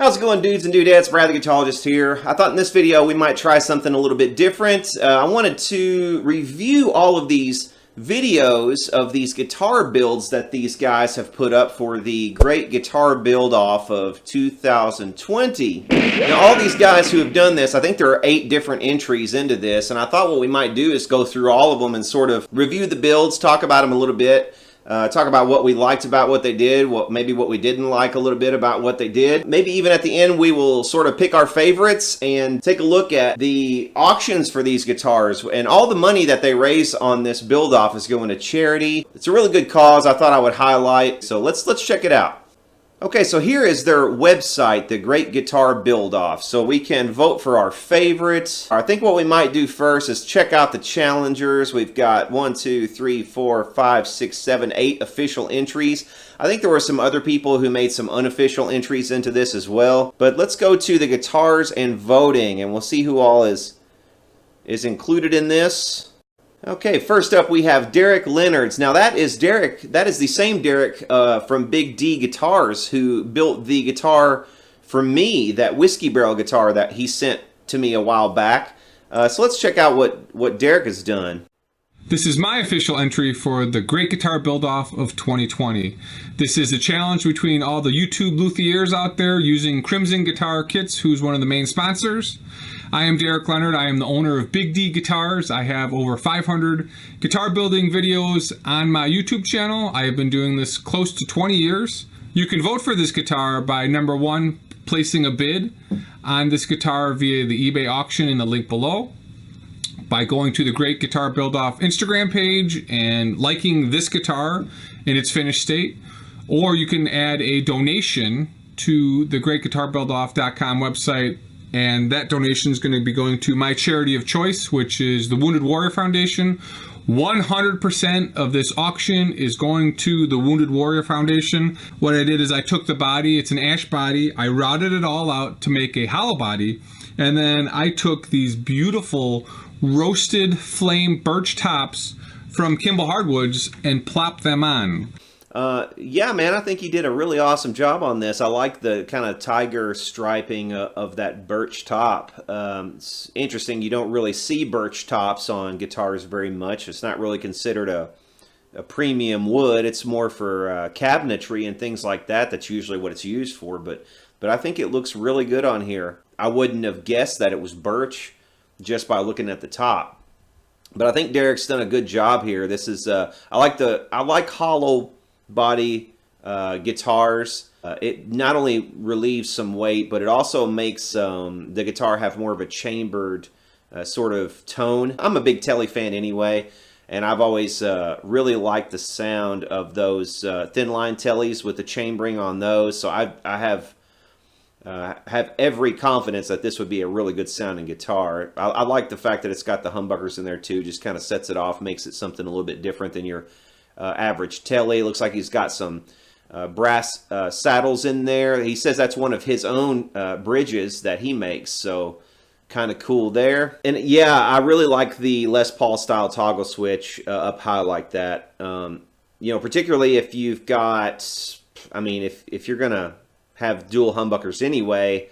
How's it going, dudes and dudettes? Brad the Guitarologist here. I thought in this video we might try something a little bit different. I wanted to review all of these videos of these guitar builds that these guys have put up for the Great Guitar Build Off of 2020. Now, all these guys who have done this, I think there are 8 different entries into this, and I thought what we might do is go through all of them and sort of review the builds, talk about them a little bit. Talk about what we liked about what they did, maybe what we didn't like a little bit about what they did. Maybe even at the end we will sort of pick our favorites and take a look at the auctions for these guitars. And all the money that they raise on this build-off is going to charity. It's a really good cause I thought I would highlight, so let's check it out. Okay, so here is their website, the Great Guitar Build Off. So we can vote for our favorites. I think what we might do first is check out the challengers. We've got 1, 2, 3, 4, 5, 6, 7, 8 official entries. I think there were some other people who made some unofficial entries into this as well. But let's go to the guitars and voting, and we'll see who all is included in this. Okay, first up we have Derek Lenards. Now that is the same Derek from Big D Guitars who built the guitar for me, that whiskey barrel guitar that he sent to me a while back. So let's check out what Derek has done. This is my official entry for the Great Guitar Build-Off of 2020. This is a challenge between all the YouTube luthiers out there using Crimson Guitar Kits, who's one of the main sponsors. I am Derek Lenard. I am the owner of Big D Guitars. I have over 500 guitar building videos on my YouTube channel. I have been doing this close to 20 years. You can vote for this guitar by, number 1, placing a bid on this guitar via the eBay auction in the link below, by going to the Great Guitar Build Off Instagram page and liking this guitar in its finished state, or you can add a donation to the GreatGuitarBuildoff.com website, and that donation is going to be going to my charity of choice, which is the Wounded Warrior Foundation. 100% of this auction is going to the Wounded Warrior Foundation. What I did is I took the body, it's an ash body, I routed it all out to make a hollow body, and then I took these beautiful roasted flame birch tops from Kimball Hardwoods and plopped them on. Yeah, man, I think you did a really awesome job on this. I like the kind of tiger striping of that birch top. It's interesting, you don't really see birch tops on guitars very much. It's not really considered a premium wood. It's more for cabinetry and things like that. That's usually what it's used for, but I think it looks really good on here. I wouldn't have guessed that it was birch just by looking at the top, but I think Derek's done a good job here. This is I like hollow body guitars. It not only relieves some weight, but it also makes the guitar have more of a chambered sort of tone. I'm a big Tele fan anyway, and I've always really liked the sound of those thin line Teles with the chambering on those. So I have every confidence that this would be a really good sounding guitar. I like the fact that it's got the humbuckers in there too. Just kind of sets it off, makes it something a little bit different than your average Tele. Looks like he's got some brass saddles in there. He says that's one of his own bridges that he makes, so kind of cool there. And yeah, I really like the Les Paul style toggle switch up high like that. You know, particularly if you've got, I mean, if you're gonna have dual humbuckers anyway,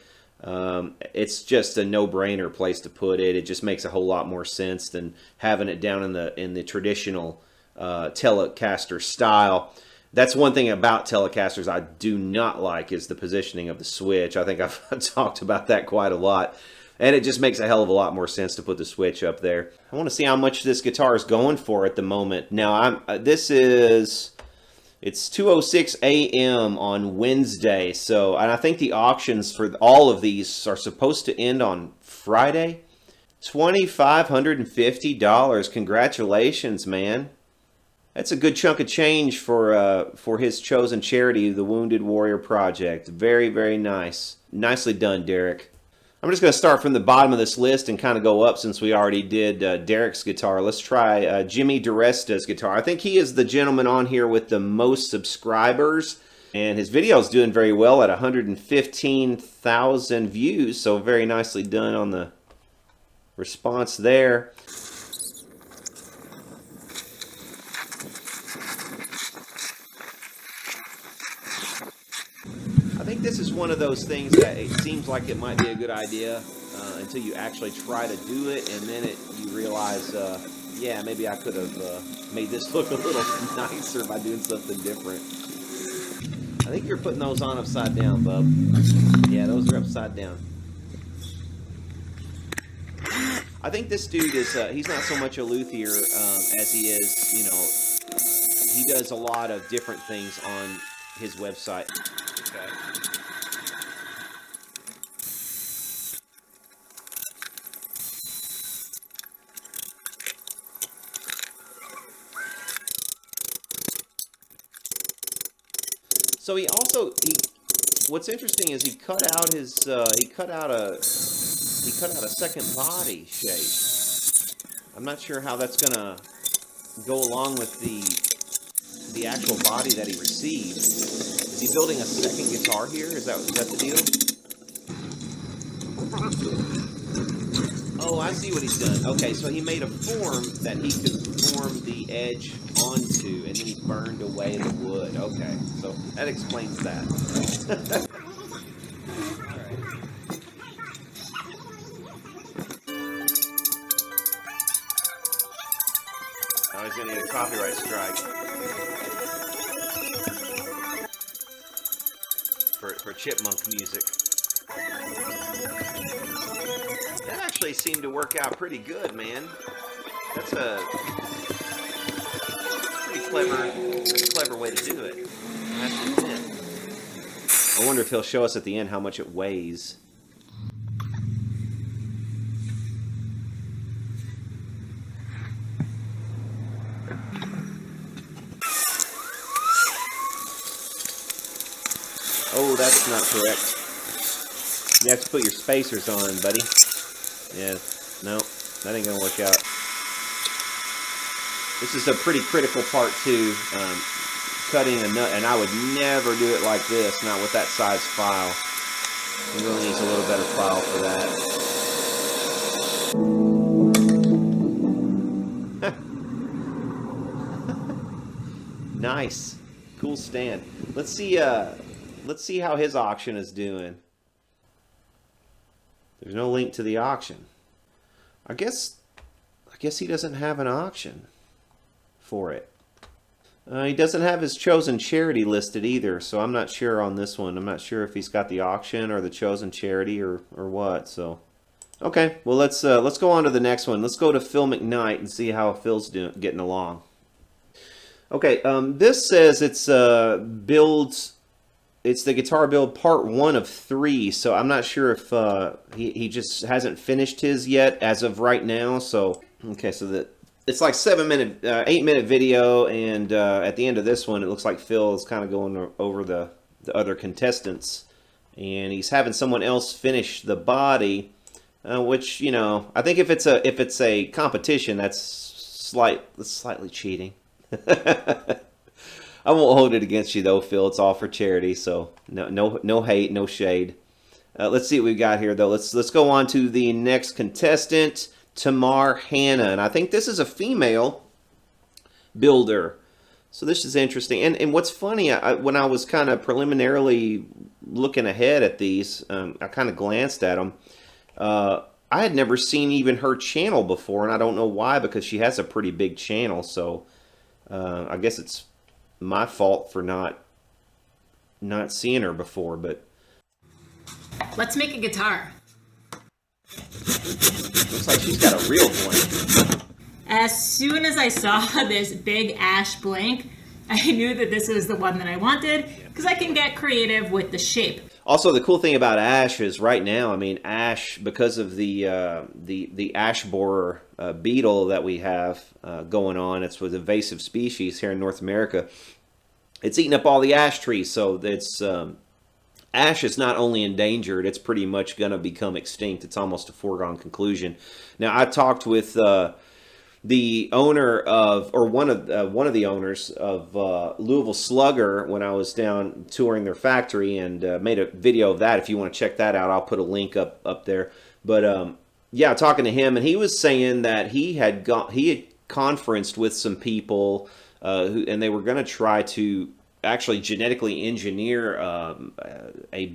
it's just a no-brainer place to put it. It just makes a whole lot more sense than having it down in the traditional Telecaster style. That's one thing about Telecasters I do not like, is the positioning of the switch. I think I've talked about that quite a lot, and it just makes a hell of a lot more sense to put the switch up there. I want to see how much this guitar is going for at the moment. Now, it's 2:06 a.m. on Wednesday, so, and I think the auctions for all of these are supposed to end on Friday. $2,550. Congratulations, man. That's a good chunk of change for his chosen charity, the Wounded Warrior Project. Very, very nice. Nicely done, Derek. I'm just going to start from the bottom of this list and kind of go up, since we already did Derek's guitar. Let's try Jimmy DiResta's guitar. I think he is the gentleman on here with the most subscribers, and his video is doing very well at 115,000 views, so very nicely done on the response there. this is one of those things that it seems like it might be a good idea until you actually try to do it, and then you realize, yeah, maybe I could have made this look a little nicer by doing something different. I think you're putting those on upside down, bub. Yeah, those are upside down. I think this dude is, he's not so much a luthier as he is, you know, he does a lot of different things on his website. Okay. So what's interesting is he cut out a second body shape. I'm not sure how that's gonna go along with the actual body that he received. Is he building a second guitar here? Is that the deal? Oh, I see what he's done. Okay, so he made a form that he could form the edge onto, and then he burned away the wood. Okay, so that explains that. Oh, he's gonna get a copyright strike for chipmunk music. That actually seemed to work out pretty good, man. That's a pretty clever way to do it. I have to admit. I wonder if he'll show us at the end how much it weighs. Oh, that's not correct. You have to put your spacers on, buddy. Yeah, no, that ain't gonna work out. This is a pretty critical part too, cutting a nut, and I would never do it like this, not with that size file. It really needs a little better file for that. Nice, cool stand. Let's see how his auction is doing. There's no link to the auction. I guess he doesn't have an auction for it. He doesn't have his chosen charity listed either, so I'm not sure on this one. I'm not sure if he's got the auction or the chosen charity or what. So, okay, well let's go on to the next one. Let's go to Phil McKnight and see how Phil's getting along. Okay, this says it's builds. It's the guitar build part 1 of 3, so I'm not sure if he just hasn't finished his yet as of right now. So okay, so it's like 8-minute video, and at the end of this one, it looks like Phil is kind of going over the other contestants, and he's having someone else finish the body, which, you know, I think if it's a competition, that's slightly cheating. I won't hold it against you though, Phil. It's all for charity, so no hate, no shade. Let's see what we got here though. Let's go on to the next contestant, Tamar Hannah, and I think this is a female builder. So this is interesting. And what's funny, when I was kind of preliminarily looking ahead at these, I kind of glanced at them. I had never seen even her channel before, and I don't know why, because she has a pretty big channel. So I guess it's my fault for not seeing her before, but let's make a guitar. Looks like she's got a real blank. As soon as I saw this big ash blank, I knew that this was the one that I wanted, because I can get creative with the shape. Also, the cool thing about ash is right now, I mean, ash, because of the ash borer beetle that we have going on, it's with invasive species here in North America. It's eating up all the ash trees, so it's ash is not only endangered, it's pretty much going to become extinct. It's almost a foregone conclusion. Now, I talked with the owner of, or one of the owners of Louisville Slugger when I was down touring their factory, and made a video of that. If you want to check that out, I'll put a link up there. But yeah, talking to him, and he was saying that he had conferenced with some people and they were going to try to actually genetically engineer a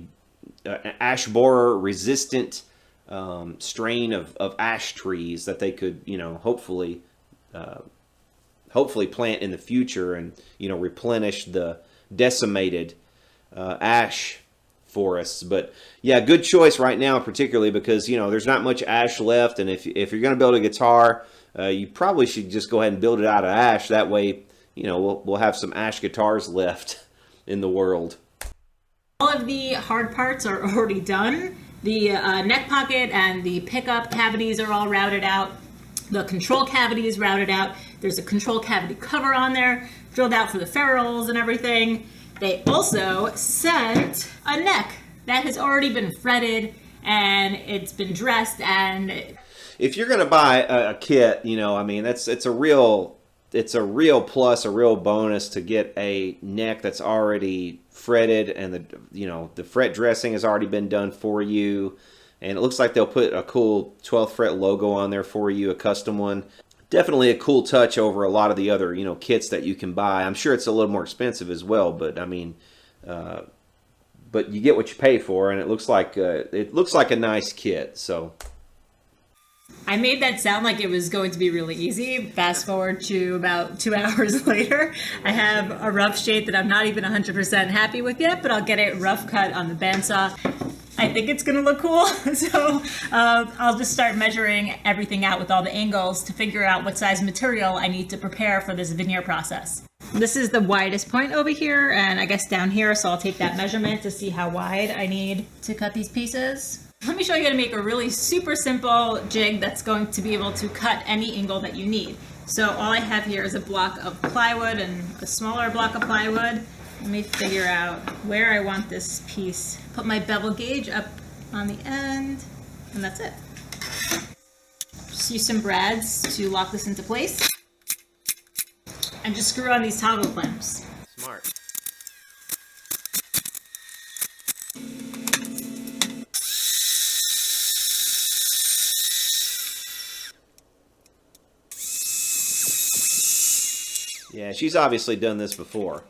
ash borer resistant strain of ash trees that they could, hopefully plant in the future and, replenish the decimated ash forests. But yeah, good choice right now, particularly because, there's not much ash left. And if you're going to build a guitar, you probably should just go ahead and build it out of ash. That way, we'll have some ash guitars left in the world. All of the hard parts are already done. The neck pocket and the pickup cavities are all routed out. The control cavity is routed out. There's a control cavity cover on there, drilled out for the ferrules and everything. They also sent a neck that has already been fretted and it's been dressed. And if you're going to buy a kit, it's a real plus, a real bonus to get a neck that's already fretted, and the fret dressing has already been done for you, and it looks like they'll put a cool 12th fret logo on there for you, a custom one. Definitely a cool touch over a lot of the other kits that you can buy. I'm sure it's a little more expensive as well, but but you get what you pay for, and it looks like a nice kit. So I made that sound like it was going to be really easy. Fast forward to about 2 hours later. I have a rough shape that I'm not even 100% happy with yet, but I'll get it rough cut on the bandsaw. I think it's going to look cool. So I'll just start measuring everything out with all the angles to figure out what size material I need to prepare for this veneer process. This is the widest point over here, and I guess down here, so I'll take that measurement to see how wide I need to cut these pieces. Let me show you how to make a really super simple jig that's going to be able to cut any angle that you need. So all I have here is a block of plywood and a smaller block of plywood. Let me figure out where I want this piece. Put my bevel gauge up on the end, and that's it. Just use some brads to lock this into place. And just screw on these toggle clamps. Smart. Yeah, she's obviously done this before.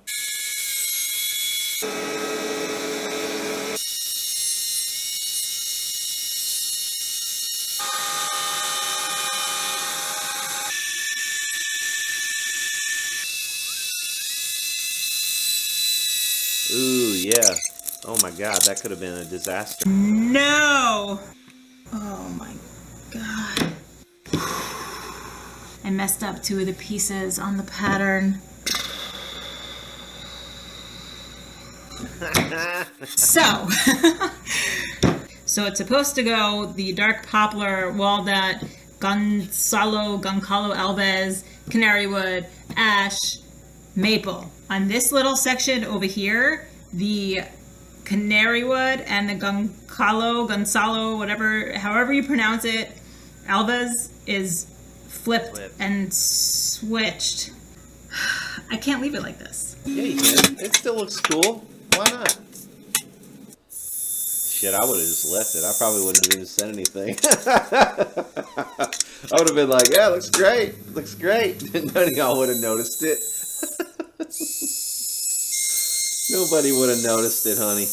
Ooh, yeah. Oh my God, that could have been a disaster. No! Oh my God. I messed up 2 of the pieces on the pattern. So it's supposed to go the dark poplar, walnut, Goncalo Alves, canary wood, ash, maple. On this little section over here, the canary wood and the Gonzalo, whatever, however you pronounce it, Alves is flipped and switched. I can't leave it like this. Yeah, you can. It still looks cool. Why not? Shit, I would have just left it. I probably wouldn't have even said anything. I would have been like, yeah, looks great. Looks great. None of y'all would have noticed it. Nobody would have noticed it, honey.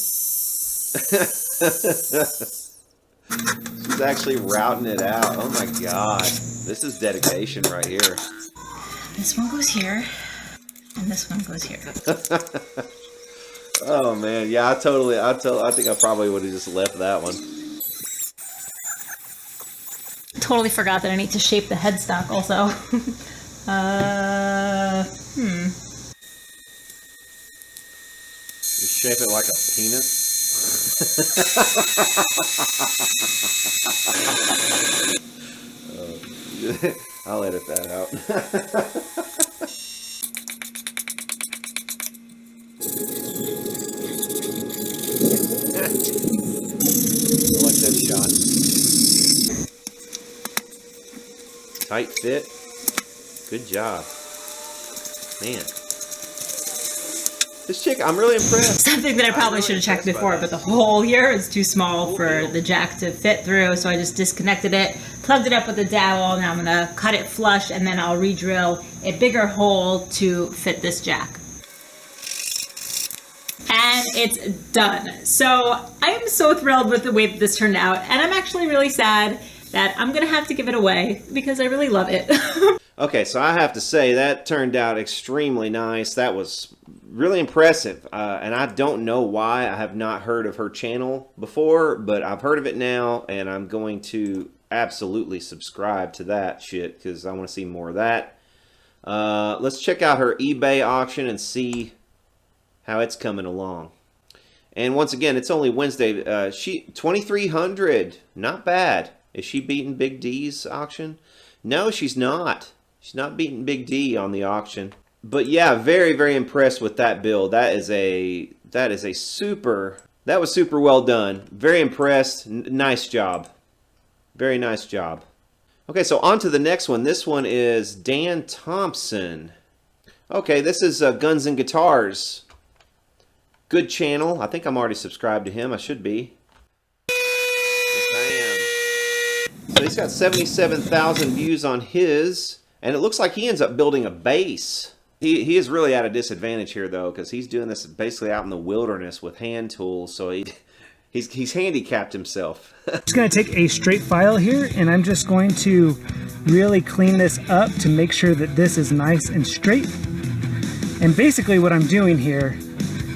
She's actually routing it out. Oh my God. This is dedication right here. This one goes here, and this one goes here. Oh man, yeah, I think I probably would have just left that one. Totally forgot that I need to shape the headstock also. You shape it like a penis? I'll edit that out. I like that shot. Tight fit. Good job. Man. This chick, I'm really impressed. Something that I probably should have checked before, but the hole here is too small for the jack to fit through, so I just disconnected it, plugged it up with a dowel. Now I'm going to cut it flush, and then I'll re-drill a bigger hole to fit this jack. it's done. So I am so thrilled with the way that this turned out, and I'm actually really sad that I'm gonna have to give it away because I really love it. Okay, so I have to say that turned out extremely nice. That was really impressive, and I don't know why I have not heard of her channel before, but I've heard of it now, and I'm going to absolutely subscribe to that shit because I want to see more of that. Let's check out her eBay auction and see how it's coming along. And once again, it's only Wednesday. She 2,300, not bad. Is she beating Big D's auction? No, she's not. She's not beating Big D on the auction. But yeah, very, very impressed with that build. That was super well done. Very impressed. Nice job. Very nice job. Okay, so on to the next one. This one is Dan Thompson. Okay, this is Guns and Guitars. Good channel. I think I'm already subscribed to him. I should be. Yes, I am. So he's got 77,000 views on his, and it looks like he ends up building a base. He is really at a disadvantage here, though, because he's doing this basically out in the wilderness with hand tools, so he's handicapped himself. I'm just going to take a straight file here, and I'm just going to really clean this up to make sure that this is nice and straight. And basically what I'm doing here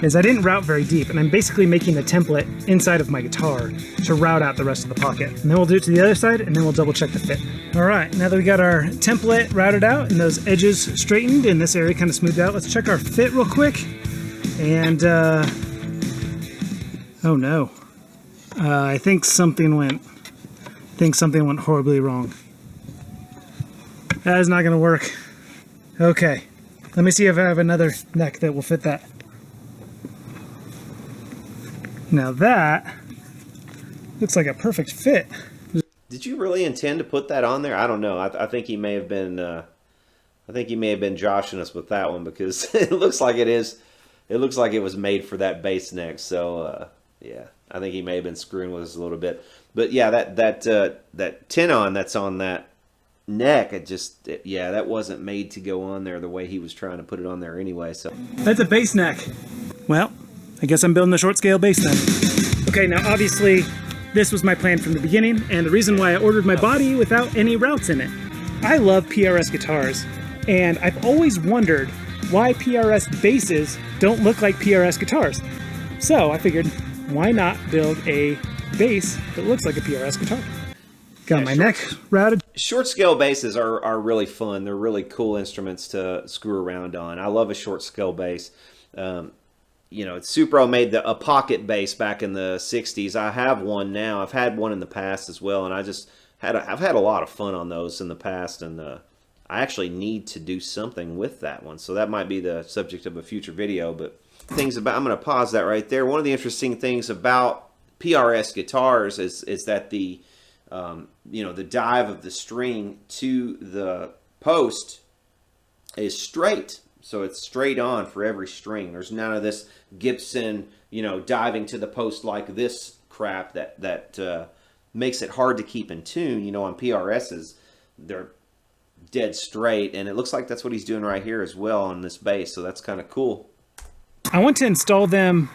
is I didn't route very deep, and I'm basically making a template inside of my guitar to route out the rest of the pocket. And then we'll do it to the other side, and then we'll double check the fit. All right, now that we got our template routed out and those edges straightened and this area kind of smoothed out, let's check our fit real quick. And, oh no. I think something went horribly wrong. That is not gonna work. Okay, let me see if I have another neck that will fit that. Now that looks like a perfect fit. Did you really intend to put that on there? I don't know. I think he may have been. I think he may have been joshing us with that one because it looks like it is. It looks like it was made for that bass neck. So yeah, I think he may have been screwing with us a little bit. But yeah, that tenon that's on that neck, yeah, that wasn't made to go on there the way he was trying to put it on there anyway. So that's a bass neck. Well, I guess I'm building a short scale bass then. Okay, now obviously this was my plan from the beginning, and the reason why I ordered my body without any routes in it. I love PRS guitars, and I've always wondered why PRS basses don't look like PRS guitars. So I figured, why not build a bass that looks like a PRS guitar? Got my neck routed. Short scale basses are really fun. They're really cool instruments to screw around on. I love a short scale bass. You know, Supro made a pocket bass back in the 60s. I have one now. I've had one in the past as well, and I've had a lot of fun on those in the past, and I actually need to do something with that one. So that might be the subject of a future video. But I'm going to pause that right there. One of the interesting things about PRS guitars is that the the dive of the string to the post is straight. So it's straight on for every string. There's none of this Gibson, diving to the post like this crap that makes it hard to keep in tune. On PRSs, they're dead straight, and it looks like that's what he's doing right here as well on this bass. So that's kind of cool. I want to install them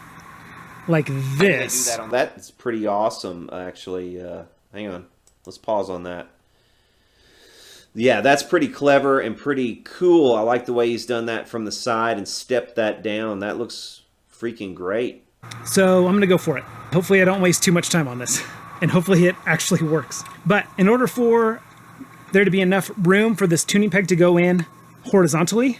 like this. That's pretty awesome, actually. Hang on, let's pause on that. Yeah, that's pretty clever and pretty cool. I like the way he's done that from the side and stepped that down. That looks freaking great. So I'm going to go for it. Hopefully I don't waste too much time on this, and hopefully it actually works. But in order for there to be enough room for this tuning peg to go in horizontally,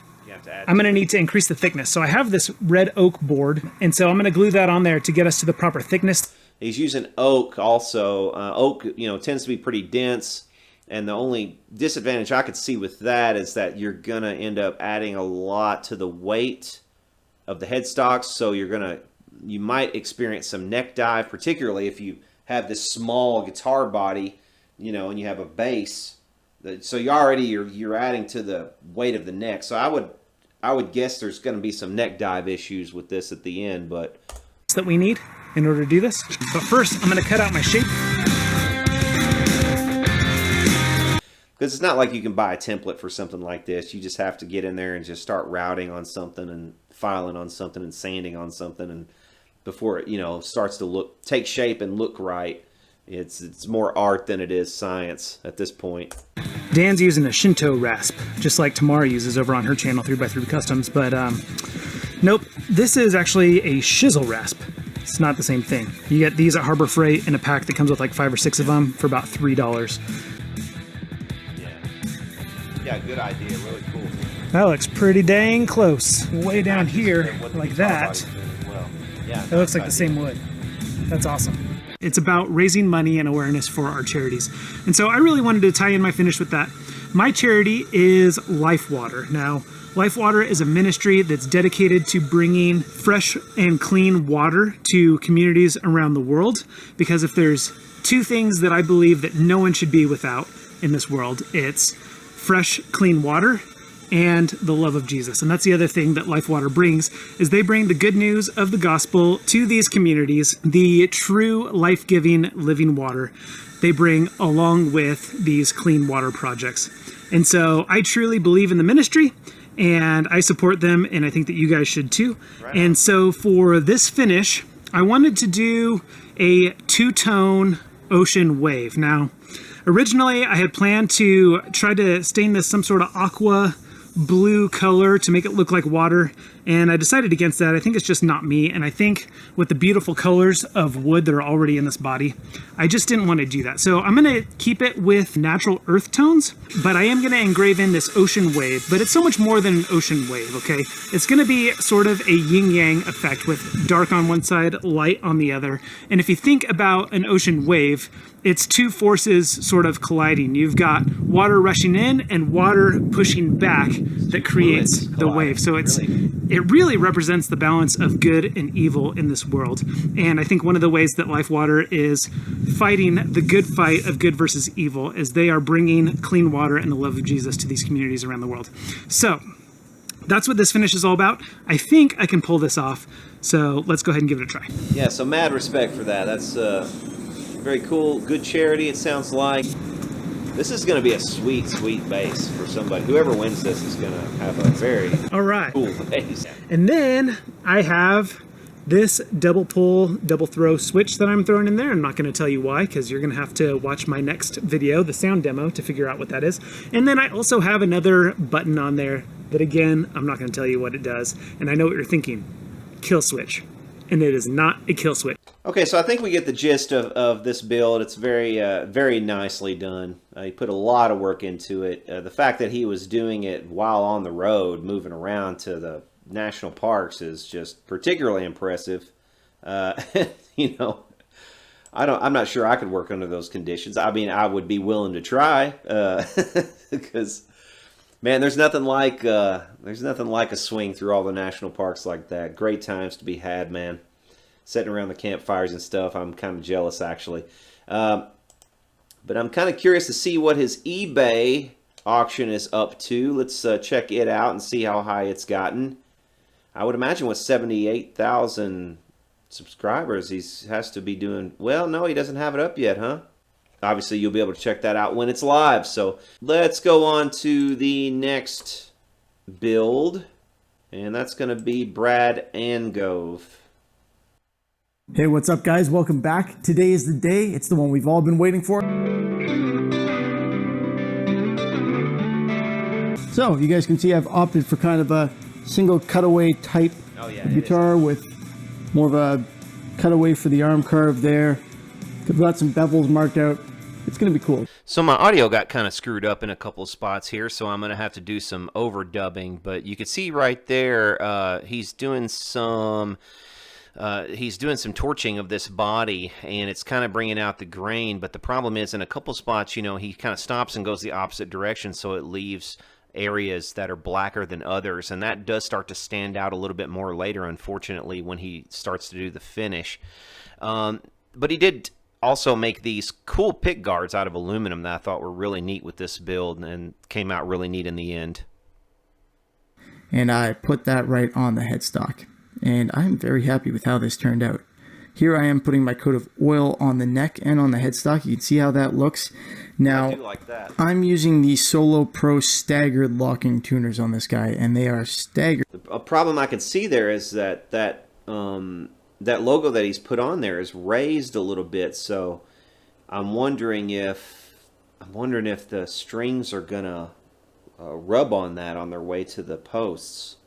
I'm going to need to increase the thickness. So I have this red oak board, and so I'm going to glue that on there to get us to the proper thickness. He's using oak also. Oak, tends to be pretty dense. And the only disadvantage I could see with that is that you're going to end up adding a lot to the weight of the headstocks. So you might experience some neck dive, particularly if you have this small guitar body, and you have a bass. So you're adding to the weight of the neck. So I would guess there's going to be some neck dive issues with this at the end, but that we need in order to do this. But first, I'm going to cut out my shape. Because it's not like you can buy a template for something like this. You just have to get in there and just start routing on something and filing on something and sanding on something. And before it, starts to take shape and look right. It's more art than it is science at this point. Dan's using a Shinto rasp, just like Tamar uses over on her channel, 3x3 Customs, but nope, this is actually a chisel rasp. It's not the same thing. You get these at Harbor Freight in a pack that comes with like 5 or 6 of them for about $3. Yeah, good idea, really cool. That looks pretty dang close. Way down here, like that. Yeah, that looks like the same wood. That's awesome. It's about raising money and awareness for our charities. And so I really wanted to tie in my finish with that. My charity is Life Water. Now, Life Water is a ministry that's dedicated to bringing fresh and clean water to communities around the world. Because if there's 2 things that I believe that no one should be without in this world, it's fresh, clean water and the love of Jesus. And that's the other thing that Life Water brings, is they bring the good news of the gospel to these communities, the true life-giving living water they bring along with these clean water projects. And so I truly believe in the ministry, and I support them, and I think that you guys should too. Right. And so for this finish, I wanted to do a 2-tone ocean wave. Now, originally I had planned to try to stain this some sort of aqua blue color to make it look like water, and I decided against that. I think it's just not me, and I think with the beautiful colors of wood that are already in this body, I just didn't want to do that. So I'm going to keep it with natural earth tones, but I am going to engrave in this ocean wave, but it's so much more than an ocean wave, okay? It's going to be sort of a yin-yang effect with dark on one side, light on the other, and if you think about an ocean wave, it's 2 forces sort of colliding. You've got water rushing in and water pushing back that creates the wave. So it really represents the balance of good and evil in this world. And I think one of the ways that Life Water is fighting the good fight of good versus evil is they are bringing clean water and the love of Jesus to these communities around the world. So that's what this finish is all about. I think I can pull this off. So let's go ahead and give it a try. Yeah, so mad respect for that. That's very cool. Good charity, it sounds like. This is going to be a sweet, sweet base for somebody. Whoever wins this is going to have a very cool base. And then I have this double pull, double throw switch that I'm throwing in there. I'm not going to tell you why, because you're going to have to watch my next video, the sound demo, to figure out what that is. And then I also have another button on there that, again, I'm not going to tell you what it does. And I know what you're thinking. Kill switch. And it is not a kill switch. Okay, so I think we get the gist of this build. It's very, very nicely done. He put a lot of work into it. The fact that he was doing it while on the road, moving around to the national parks, is just particularly impressive. I'm not sure I could work under those conditions. I mean, I would be willing to try, because, man, there's nothing like a swing through all the national parks like that. Great times to be had, man. Sitting around the campfires and stuff. I'm kind of jealous, actually. But I'm kind of curious to see what his eBay auction is up to. Let's check it out and see how high it's gotten. I would imagine with 78,000 subscribers, he has to be doing... Well, no, he doesn't have it up yet, huh? Obviously, you'll be able to check that out when it's live. So let's go on to the next build. And that's going to be Brad Angove. Hey, what's up, guys? Welcome back. Today is the day. It's the one we've all been waiting for. So, you guys can see I've opted for kind of a single cutaway type guitar with more of a cutaway for the arm carve there. I've got some bevels marked out. It's going to be cool. So my audio got kind of screwed up in a couple of spots here, so I'm going to have to do some overdubbing. But you can see right there, he's doing some torching of this body, and it's kind of bringing out the grain. But the problem is, in a couple spots, he kind of stops and goes the opposite direction, so it leaves areas that are blacker than others, and that does start to stand out a little bit more later, unfortunately, when he starts to do the finish. But he did also make these cool pick guards out of aluminum that I thought were really neat with this build, and came out really neat in the end. And I put that right on the headstock. And I'm very happy with how this turned out. Here I am putting my coat of oil on the neck and on the headstock. You can see how that looks. Now, I do like that. I'm using the Solo Pro staggered locking tuners on this guy, and they are staggered. A problem I can see there is that that logo that he's put on there is raised a little bit, so I'm wondering if the strings are gonna rub on that on their way to the posts.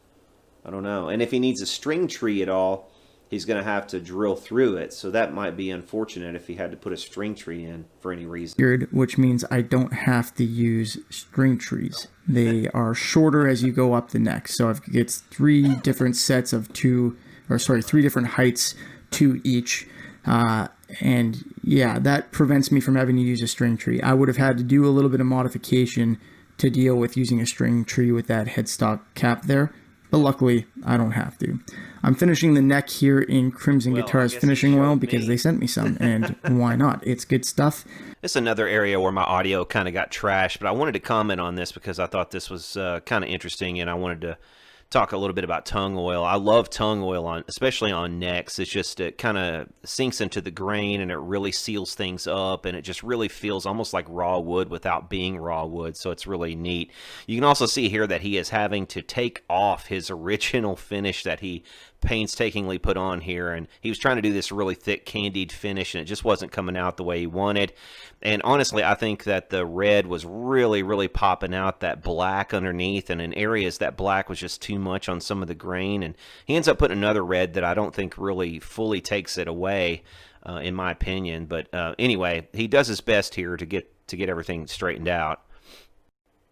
I don't know. And if he needs a string tree at all, he's going to have to drill through it. So that might be unfortunate if he had to put a string tree in for any reason. Which means I don't have to use string trees. They are shorter as you go up the neck. So it's 3 different sets of 3 different heights, 2 each. And yeah, that prevents me from having to use a string tree. I would have had to do a little bit of modification to deal with using a string tree with that headstock cap there. But luckily, I don't have to. I'm finishing the neck here in Crimson Guitars finishing oil because they sent me some, and why not? It's good stuff. It's another area where my audio kind of got trashed, but I wanted to comment on this because I thought this was kind of interesting, and I wanted to talk a little bit about tongue oil. I love tongue oil, especially on necks. It's just, it kind of sinks into the grain and it really seals things up, and it just really feels almost like raw wood without being raw wood, so it's really neat. You can also see here that he is having to take off his original finish that he painstakingly put on here, and he was trying to do this really thick candied finish, and it just wasn't coming out the way he wanted. And honestly, I think that the red was really popping out that black underneath, and in areas that black was just too much on some of the grain, and he ends up putting another red that I don't think really fully takes it away, in my opinion. But anyway, he does his best here to get everything straightened out.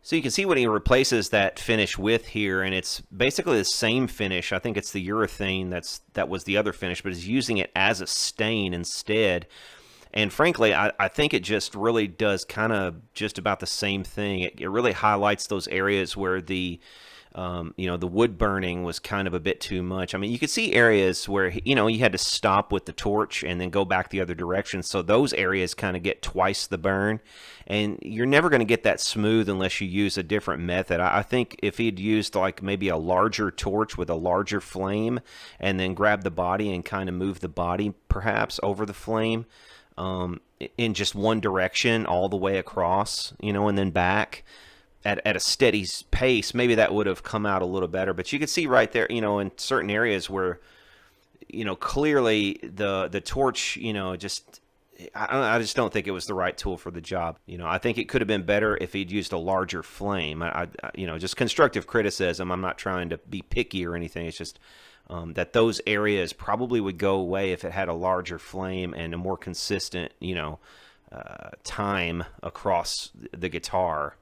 So you can see what he replaces that finish with here, and it's basically the same finish. I think it's the urethane that was the other finish, but he's using it as a stain instead. And frankly, I think it just really does kind of just about the same thing. It really highlights those areas where the the wood burning was kind of a bit too much. I mean, you could see areas where, you had to stop with the torch and then go back the other direction. So those areas kind of get twice the burn. And you're never going to get that smooth unless you use a different method. I think if he'd used like maybe a larger torch with a larger flame and then grab the body and kind of move the body perhaps over the flame in just one direction all the way across, and then back at a steady pace, maybe that would have come out a little better. But you could see right there, in certain areas where, clearly the torch, I just don't think it was the right tool for the job. I think it could have been better if he'd used a larger flame. Just constructive criticism. I'm not trying to be picky or anything. It's just that those areas probably would go away if it had a larger flame and a more consistent, time across the guitar.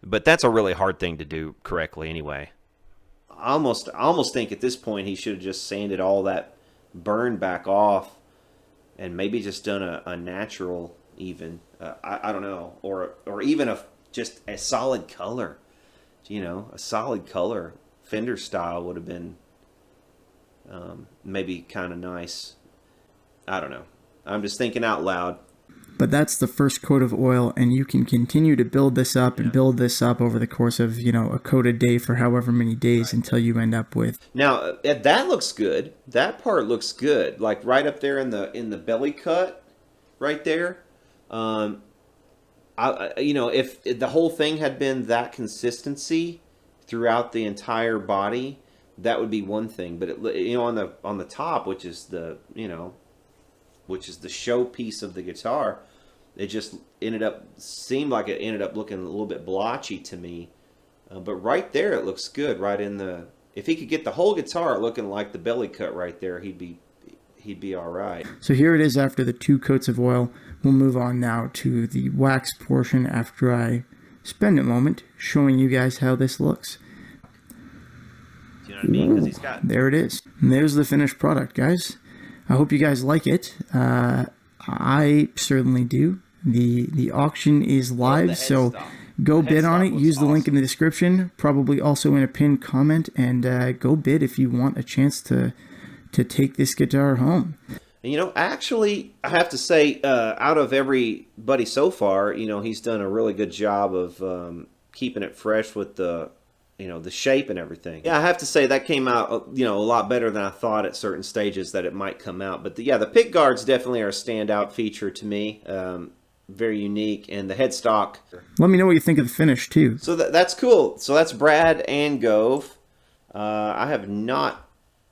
But that's a really hard thing to do correctly anyway. I almost think at this point he should have just sanded all that burn back off and maybe just done a natural even. I don't know. Or even just a solid color. A solid color. Fender style would have been maybe kind of nice. I don't know. I'm just thinking out loud. But that's the first coat of oil, and you can continue to build this up and build this up over the course of, a coat a day for however many days until you end up with. Now, that looks good. That part looks good. Like right up there in the belly cut, right there. If the whole thing had been that consistency throughout the entire body, that would be one thing. But on the top, which is the showpiece of the guitar, it just seemed like it ended up looking a little bit blotchy to me. But right there, it looks good. Right if he could get the whole guitar looking like the belly cut right there, he'd be all right. So here it is after the 2 coats of oil. We'll move on now to the wax portion after I spend a moment showing you guys how this looks. Do you know what I mean? 'Cause he's got... There it is. And there's the finished product, guys. I hope you guys like it. I certainly do. The auction is live, so go bid on it. Use the link in the description, probably also in a pinned comment, and go bid if you want a chance to take this guitar home. Actually, I have to say, out of everybody so far, he's done a really good job of keeping it fresh with the shape and everything. Yeah, I have to say that came out, a lot better than I thought at certain stages that it might come out. But the pick guards definitely are a standout feature to me. Very unique. And the headstock. Let me know what you think of the finish, too. So that's cool. So that's Brad Angove. I have not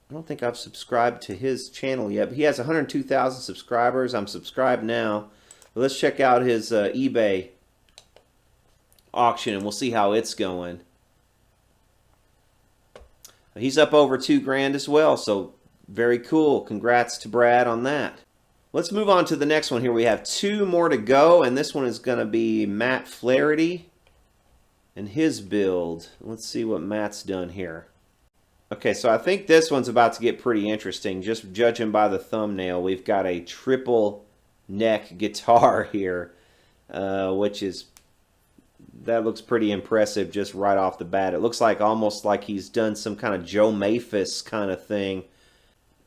I don't think I've subscribed to his channel yet, but he has 102,000 subscribers. I'm subscribed now. But let's check out his eBay auction and we'll see how it's going. He's up over $2,000 as well, so very cool. Congrats to Brad on that. Let's move on to the next one here. We have 2 more to go, and this one is going to be Matt Flaherty and his build. Let's see what Matt's done here. Okay, so I think this one's about to get pretty interesting, just judging by the thumbnail. We've got a triple neck guitar here, which is, that looks pretty impressive just right off the bat. It looks like almost like he's done some kind of Joe Maphis kind of thing.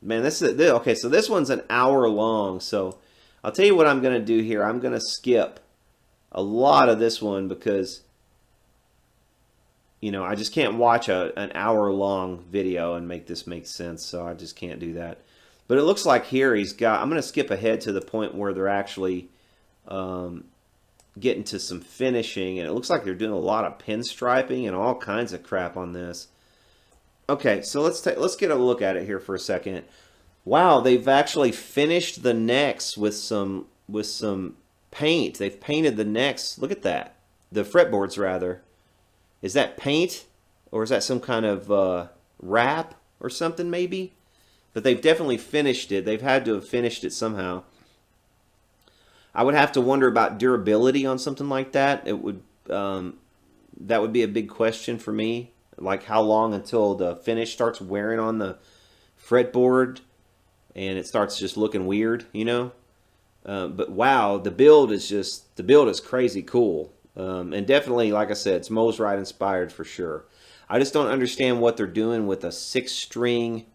Man, this is okay. So this one's an hour long. So I'll tell you what I'm going to do here. I'm going to skip a lot of this one because, you know, I just can't watch an hour long video and make this make sense. So I just can't do that. But it looks like here he's got, I'm going to skip ahead to the point where they're actually getting to some finishing, and it looks like they're doing a lot of pinstriping and all kinds of crap on this. Okay, so let's get a look at it here for a second. Wow, they've actually finished the necks with some paint. They've painted the necks. Look at that. The fretboards rather. Is that paint or is that some kind of wrap or something maybe? But they've definitely finished it. They've had to have finished it somehow. I would have to wonder about durability on something like that. It would that would be a big question for me. Like how long until the finish starts wearing on the fretboard and it starts just looking weird, you know? But wow, the build is crazy cool. And definitely, like I said, it's Mosrite inspired for sure. I just don't understand what they're doing with a 6-string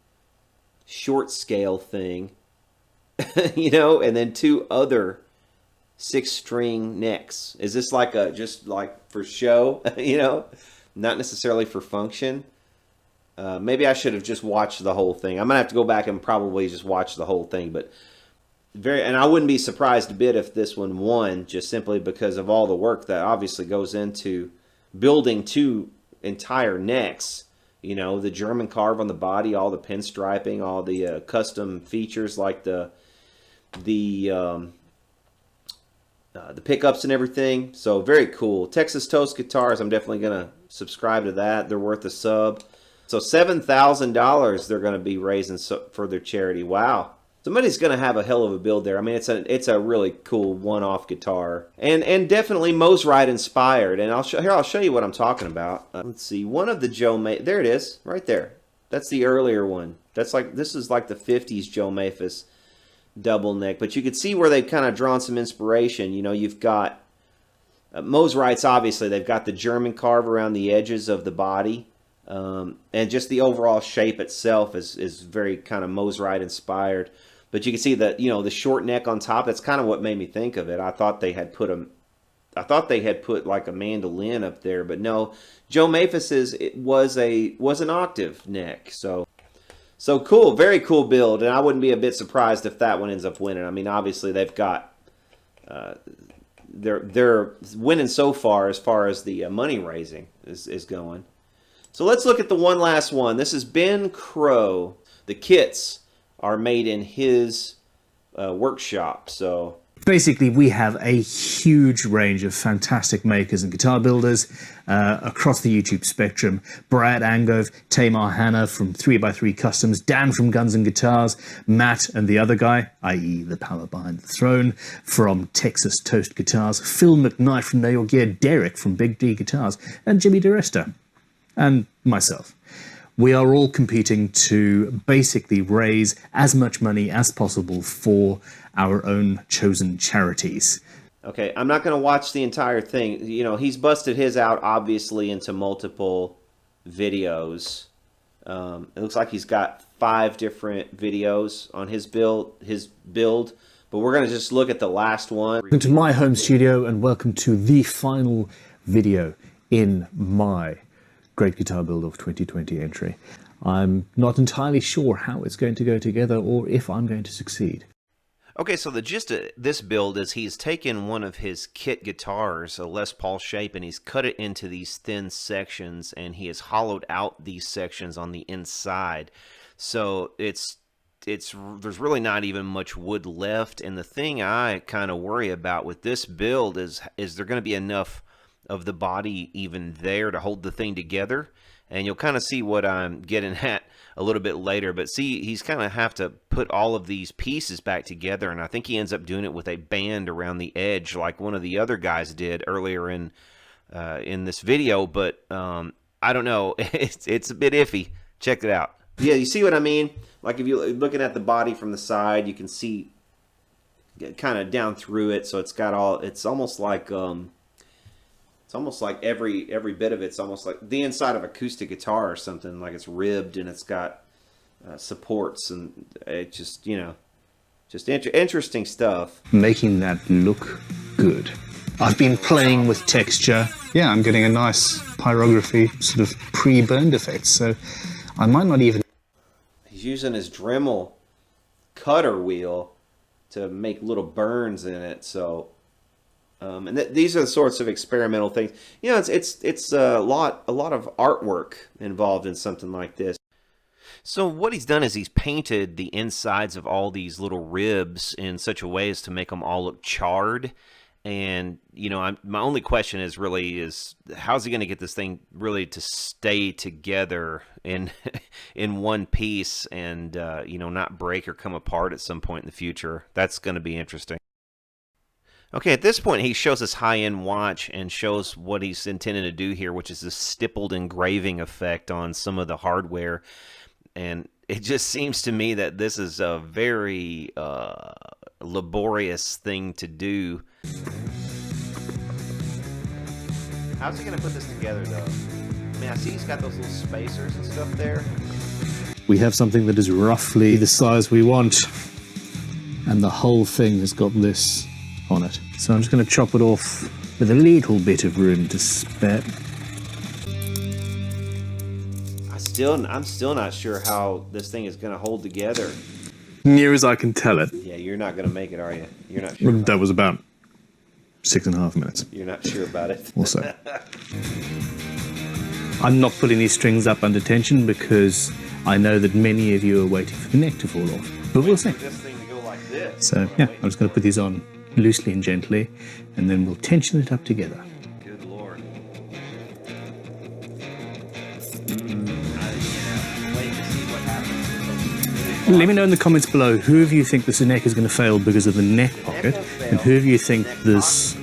short scale thing, you know, and then 2 other 6-string necks. Is this like just like for show, you know, not necessarily for function? Maybe I should have just watched the whole thing. I'm gonna have to go back and probably just watch the whole thing, but and I wouldn't be surprised a bit if this one won, just simply because of all the work that obviously goes into building 2 entire necks. You know, the German carve on the body, all the pinstriping, all the custom features like the pickups and everything. So very cool. Texas Toast Guitars, I'm definitely going to subscribe to that. They're worth a sub. So $7,000 they're going to be raising for their charity. Wow. Somebody's going to have a hell of a build there. I mean, it's a really cool one-off guitar. And definitely Mosrite inspired. And I'll show you what I'm talking about. Let's see. One of the Joe Maphis. There it is. Right there. That's the earlier one. This is like the 50s Joe Maphis double neck, but you could see where they've kind of drawn some inspiration. You know, you've got Mosrite's, obviously they've got the German carve around the edges of the body, and just the overall shape itself is very kind of Mosrite inspired. But you can see that, you know, the short neck on top. That's kind of what made me think of it. I thought they had put like a mandolin up there, but no. Joe Maphis's was an octave neck. So cool, very cool build, and I wouldn't be a bit surprised if that one ends up winning. I mean, obviously they've got they're winning so far as the money raising is going. So let's look at the one last one. This is Ben Crowe. The kits are made in his workshop. So basically, we have a huge range of fantastic makers and guitar builders across the YouTube spectrum. Brad Angove, Tamar Hannah from 3x3 Customs, Dan from Guns and Guitars, Matt and the other guy, i.e. the power behind the throne, from Texas Toast Guitars, Phil McKnight from Nail Gear, Derek from Big D Guitars, and Jimmy DiResta, and myself. We are all competing to basically raise as much money as possible for our own chosen charities. Okay, I'm not going to watch the entire thing. You know, he's busted his out, obviously, into multiple videos. It looks like he's got 5 different videos on his build, but we're going to just look at the last one. Welcome to my home studio, and welcome to the final video in my Great Guitar Build of 2020 entry. I'm not entirely sure how it's going to go together or if I'm going to succeed. Okay, so the gist of this build is he's taken one of his kit guitars, a Les Paul shape, and he's cut it into these thin sections, and he has hollowed out these sections on the inside. So there's really not even much wood left. And the thing I kind of worry about with this build is there going to be enough of the body even there to hold the thing together? And you'll kind of see what I'm getting at a little bit later. But see, he's kind of have to put all of these pieces back together, and I think he ends up doing it with a band around the edge like one of the other guys did earlier in this video. But I don't know. It's a bit iffy. Check it out. Yeah, you see what I mean? Like if you're looking at the body from the side, you can see kind of down through it. So it's got all, it's almost like every bit of it's almost like the inside of acoustic guitar or something. Like it's ribbed and it's got supports, and it just, you know, just interesting stuff. Making that look good. I've been playing with texture. Yeah, I'm getting a nice pyrography sort of pre-burned effect. So I might not even... He's using his Dremel cutter wheel to make little burns in it. So, and these are the sorts of experimental things. You know, it's a lot of artwork involved in something like this. So what he's done is he's painted the insides of all these little ribs in such a way as to make them all look charred. And, you know, my only question is how's he going to get this thing really to stay together in one piece and, you know, not break or come apart at some point in the future? That's going to be interesting. Okay, at this point, he shows this high-end watch and shows what he's intending to do here, which is this stippled engraving effect on some of the hardware. And it just seems to me that this is a very laborious thing to do. How's he going to put this together, though? I mean, I see he's got those little spacers and stuff there. We have something that is roughly the size we want, and the whole thing has got this on it. So I'm just going to chop it off with a little bit of room to spare. I'm still not sure how this thing is going to hold together. Near as I can tell it. Yeah, you're not going to make it, are you? You're not sure. That was about 6.5 minutes. You're not sure about it. Also, I'm not putting these strings up under tension because I know that many of you are waiting for the neck to fall off. But we'll see. This thing to go like this. So yeah, I'm just going to put these on loosely and gently, and then we'll tension it up together. Good Lord. Let me know in the comments below who of you think this neck is going to fail because of the neck pocket, and who of you think this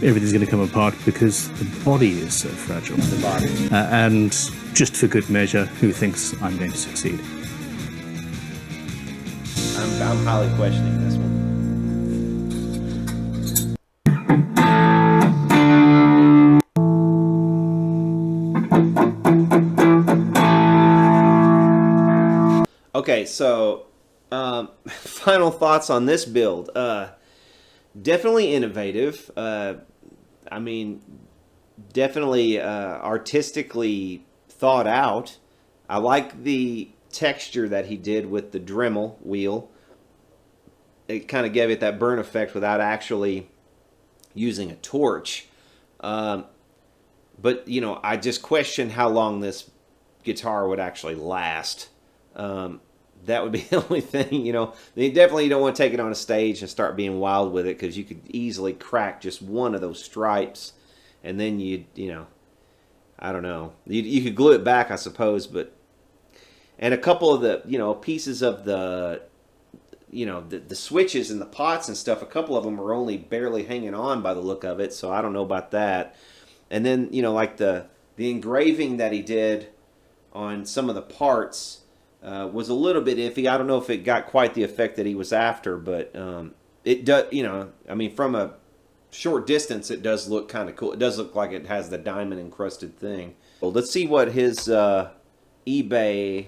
everything's going to come apart because the body is so fragile. And just for good measure, who thinks I'm going to succeed? I'm highly questioning this one. Okay, so final thoughts on this build. Definitely innovative. I mean, definitely artistically thought out. I like the texture that he did with the Dremel wheel. It kind of gave it that burn effect without actually using a torch. But, you know, I just question how long this guitar would actually last. That would be the only thing, you know. You definitely don't want to take it on a stage and start being wild with it, because you could easily crack just one of those stripes, and then you know, I don't know. You could glue it back, I suppose, but, and a couple of the, you know, pieces of the, you know, the switches and the pots and stuff, a couple of them are only barely hanging on by the look of it, so I don't know about that. And then, you know, like the engraving that he did on some of the parts was a little bit iffy. I don't know if it got quite the effect that he was after, but it does, you know, I mean, from a short distance, it does look kind of cool. It does look like it has the diamond encrusted thing. Well, let's see what his eBay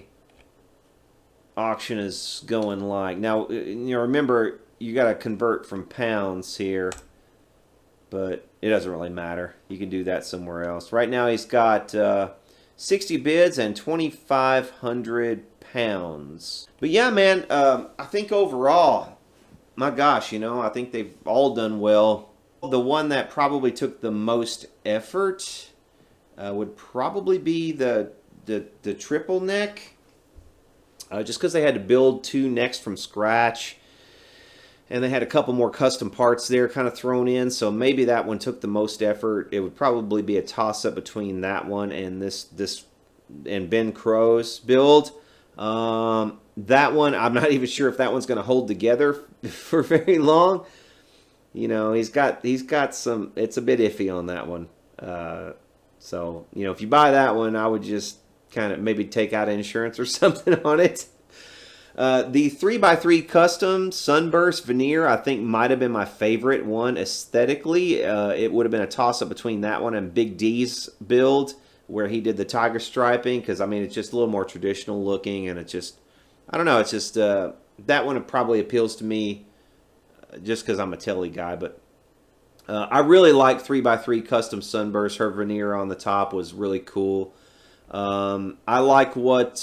auction is going like. Now, you know, remember, you got to convert from pounds here, but it doesn't really matter. You can do that somewhere else. Right now, he's got 60 bids and 2,500 pounds. But yeah, man, I think overall, my gosh, you know, I think they've all done well. The one that probably took the most effort would probably be the triple neck. just because they had to build 2 necks from scratch, and they had a couple more custom parts there kind of thrown in, so maybe that one took the most effort. It would probably be a toss-up between that one and this and Ben Crowe's build. That one, I'm not even sure if that one's going to hold together for very long. You know, he's got some, it's a bit iffy on that one. So, you know, if you buy that one, I would just kind of maybe take out insurance or something on it. The 3x3 custom sunburst veneer, I think might have been my favorite one aesthetically. It would have been a toss-up between that one and Big D's build, where he did the tiger striping, because I mean it's just a little more traditional looking, and it just, I don't know, it's just that one probably appeals to me just because I'm a Tele guy. But I really like 3x3 custom sunburst. Her veneer on the top was really cool. I like what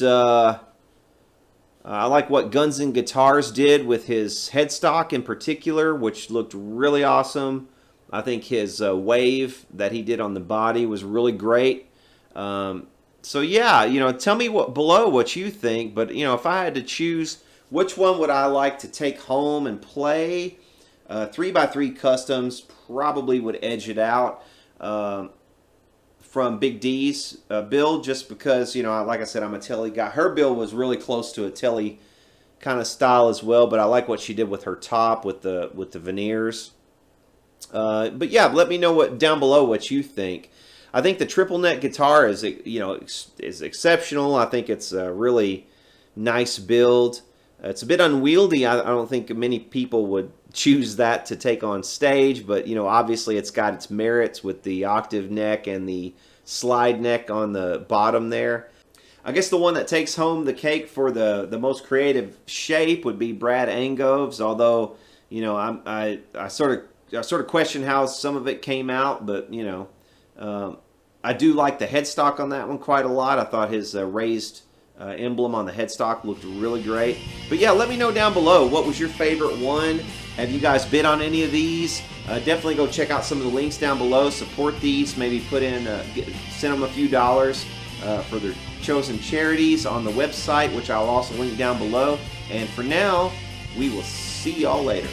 Guns and Guitars did with his headstock in particular, which looked really awesome. I think his wave that he did on the body was really great. So yeah, you know, tell me below what you think. But you know, if I had to choose which one would I like to take home and play, 3x3 customs probably would edge it out from Big D's build, just because, you know, like I said, I'm a Tele guy. Her build was really close to a Tele kind of style as well, but I like what she did with her top with the veneers. But yeah, let me know down below what you think. I think the triple neck guitar is, you know, is exceptional. I think it's a really nice build. It's a bit unwieldy. I don't think many people would choose that to take on stage, but you know, obviously it's got its merits with the octave neck and the slide neck on the bottom there. I guess the one that takes home the cake for the most creative shape would be Brad Angove's, although, you know, I sort of question how some of it came out, but you know, I do like the headstock on that one quite a lot. I thought his raised emblem on the headstock looked really great. But yeah, let me know down below, what was your favorite one? Have you guys bid on any of these? Definitely go check out some of the links down below. Support these. Maybe put in, send them a few dollars for their chosen charities on the website, which I'll also link down below. And for now, we will see y'all later.